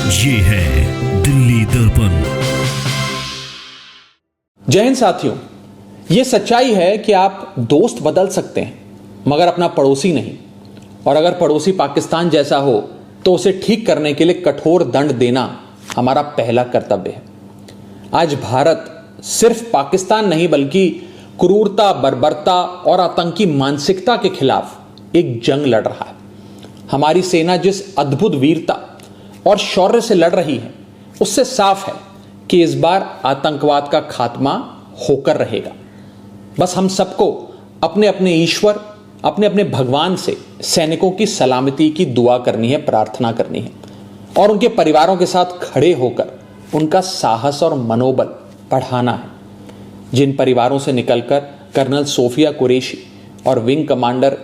ये है दिल्ली दर्पण। जय हिंद साथियों, ये सच्चाई है कि आप दोस्त बदल सकते हैं मगर अपना पड़ोसी नहीं। और अगर पड़ोसी पाकिस्तान जैसा हो तो उसे ठीक करने के लिए कठोर दंड देना हमारा पहला कर्तव्य है। आज भारत सिर्फ पाकिस्तान नहीं बल्कि क्रूरता, बर्बरता और आतंकी मानसिकता के खिलाफ एक जंग लड़ रहा है। हमारी सेना जिस अद्भुत वीरता और शौर्य से लड़ रही है उससे साफ है कि इस बार आतंकवाद का खात्मा होकर रहेगा। बस हम सबको अपने अपने ईश्वर, अपने अपने भगवान से सैनिकों की सलामती की दुआ करनी है, प्रार्थना करनी है और उनके परिवारों के साथ खड़े होकर उनका साहस और मनोबल बढ़ाना है। जिन परिवारों से निकलकर कर्नल सोफिया कुरैशी और विंग कमांडर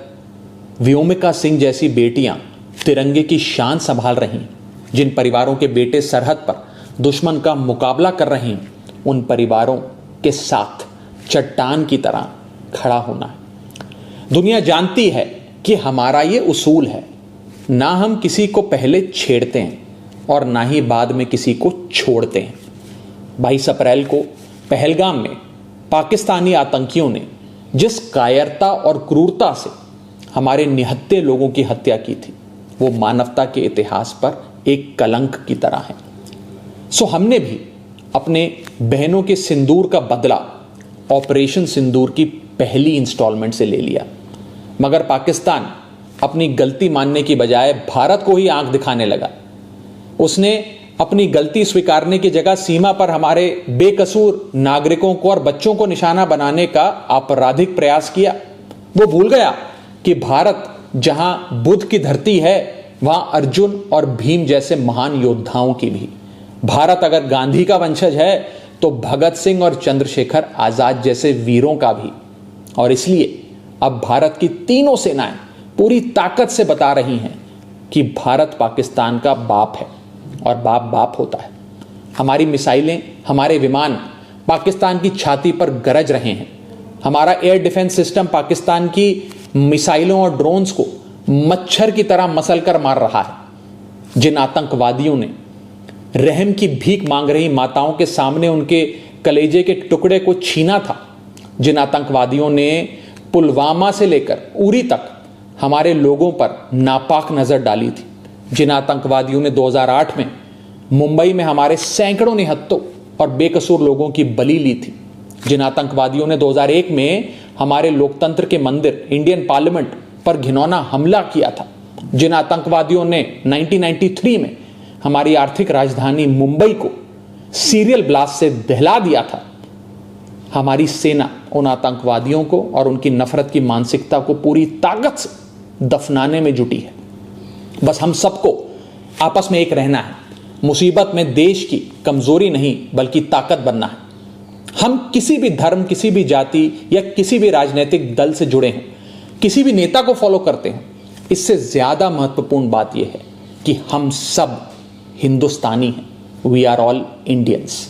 व्योमिका सिंह जैसी बेटियां तिरंगे की शान संभाल रही हैं, जिन परिवारों के बेटे सरहद पर दुश्मन का मुकाबला कर रहे हैं, उन परिवारों के साथ चट्टान की तरह खड़ा होना है। दुनिया जानती है कि हमारा ये उसूल है, ना हम किसी को पहले छेड़ते हैं और ना ही बाद में किसी को छोड़ते हैं। 22 अप्रैल को पहलगाम में पाकिस्तानी आतंकियों ने जिस कायरता और क्रूरता से हमारे निहत्थे लोगों की हत्या की थी वो मानवता के इतिहास पर एक कलंक की तरह है। सो हमने भी अपने बहनों के सिंदूर का बदला ऑपरेशन सिंदूर की पहली इंस्टॉलमेंट से ले लिया। मगर पाकिस्तान अपनी गलती मानने की बजाय भारत को ही आंख दिखाने लगा। उसने अपनी गलती स्वीकारने की जगह सीमा पर हमारे बेकसूर नागरिकों को और बच्चों को निशाना बनाने का आपराधिक प्रयास किया। वो भूल गया कि भारत जहां बुद्ध की धरती है वहां अर्जुन और भीम जैसे महान योद्धाओं की भी। भारत अगर गांधी का वंशज है तो भगत सिंह और चंद्रशेखर आजाद जैसे वीरों का भी। और इसलिए अब भारत की तीनों सेनाएं पूरी ताकत से बता रही हैं कि भारत पाकिस्तान का बाप है और बाप बाप होता है। हमारी मिसाइलें, हमारे विमान पाकिस्तान की छाती पर गरज रहे हैं। हमारा एयर डिफेंस सिस्टम पाकिस्तान की मिसाइलों और ड्रोन्स को मच्छर की तरह मसलकर मार रहा है। जिन आतंकवादियों ने रहम की भीख मांग रही माताओं के सामने उनके कलेजे के टुकड़े को छीना था, जिन आतंकवादियों ने पुलवामा से लेकर उरी तक हमारे लोगों पर नापाक नजर डाली थी, जिन आतंकवादियों ने 2008 में मुंबई में हमारे सैकड़ों निहत्थों और बेकसूर लोगों की बलि ली थी, जिन आतंकवादियों ने 2001 में हमारे लोकतंत्र के मंदिर इंडियन पार्लियामेंट पर घिनौना हमला किया था, जिन आतंकवादियों ने 1993 में हमारी आर्थिक राजधानी मुंबई को सीरियल ब्लास्ट से दहला दिया था, हमारी सेना उन आतंकवादियों को और उनकी नफरत की मानसिकता को पूरी ताकत से दफनाने में जुटी है। बस हम सबको आपस में एक रहना है। मुसीबत में देश की कमजोरी नहीं बल्कि ताकत बनना है। हम किसी भी धर्म, किसी भी जाति या किसी भी राजनीतिक दल से जुड़े हैं, किसी भी नेता को फॉलो करते हैं, इससे ज्यादा महत्वपूर्ण बात यह है कि हम सब हिंदुस्तानी हैं। We are all Indians.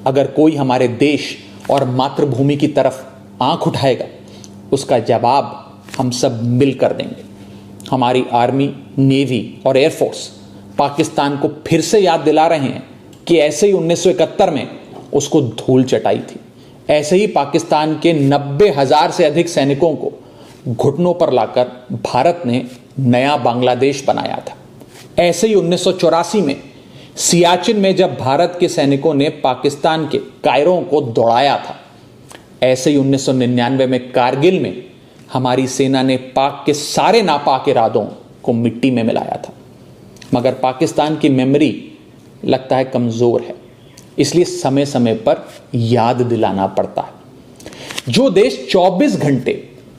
अगर कोई हमारे देश और मातृभूमि की तरफ आंख उठाएगा उसका जवाब हम सब मिलकर देंगे। हमारी आर्मी, नेवी और एयरफोर्स पाकिस्तान को फिर से याद दिला रहे हैं कि ऐसे ही 1971 में उसको धूल चटाई थी, ऐसे ही पाकिस्तान के 90,000 से अधिक सैनिकों को घुटनों पर लाकर भारत ने नया बांग्लादेश बनाया था। ऐसे ही 1984 में सियाचिन में जब भारत के सैनिकों ने पाकिस्तान के कायरों को दौड़ाया था, ऐसे ही 1999 में कारगिल में हमारी सेना ने पाक के सारे नापाक इरादों को मिट्टी में मिलाया था। मगर पाकिस्तान की मेमोरी लगता है कमजोर है, इसलिए समय समय पर याद दिलाना पड़ता है। जो देश 24 घंटे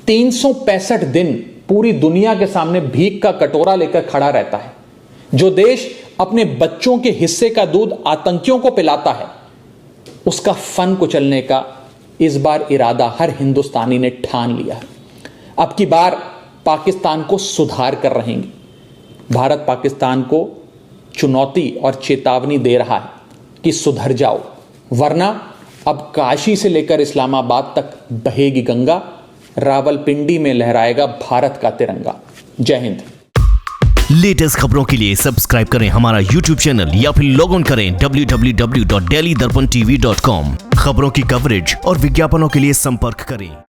365 दिन पूरी दुनिया के सामने भीख का कटोरा लेकर खड़ा रहता है, जो देश अपने बच्चों के हिस्से का दूध आतंकियों को पिलाता है, उसका फन कुचलने का इस बार इरादा हर हिंदुस्तानी ने ठान लिया है। अब की बार पाकिस्तान को सुधार कर रहेंगे। भारत पाकिस्तान को चुनौती और चेतावनी दे रहा है कि सुधर जाओ, वरना अब काशी से लेकर इस्लामाबाद तक बहेगी गंगा, रावलपिंडी में लहराएगा भारत का तिरंगा। जय हिंद। लेटेस्ट खबरों के लिए सब्सक्राइब करें हमारा YouTube चैनल या फिर लॉग ऑन करें www.delhidarpantv.com। खबरों की कवरेज और विज्ञापनों के लिए संपर्क करें।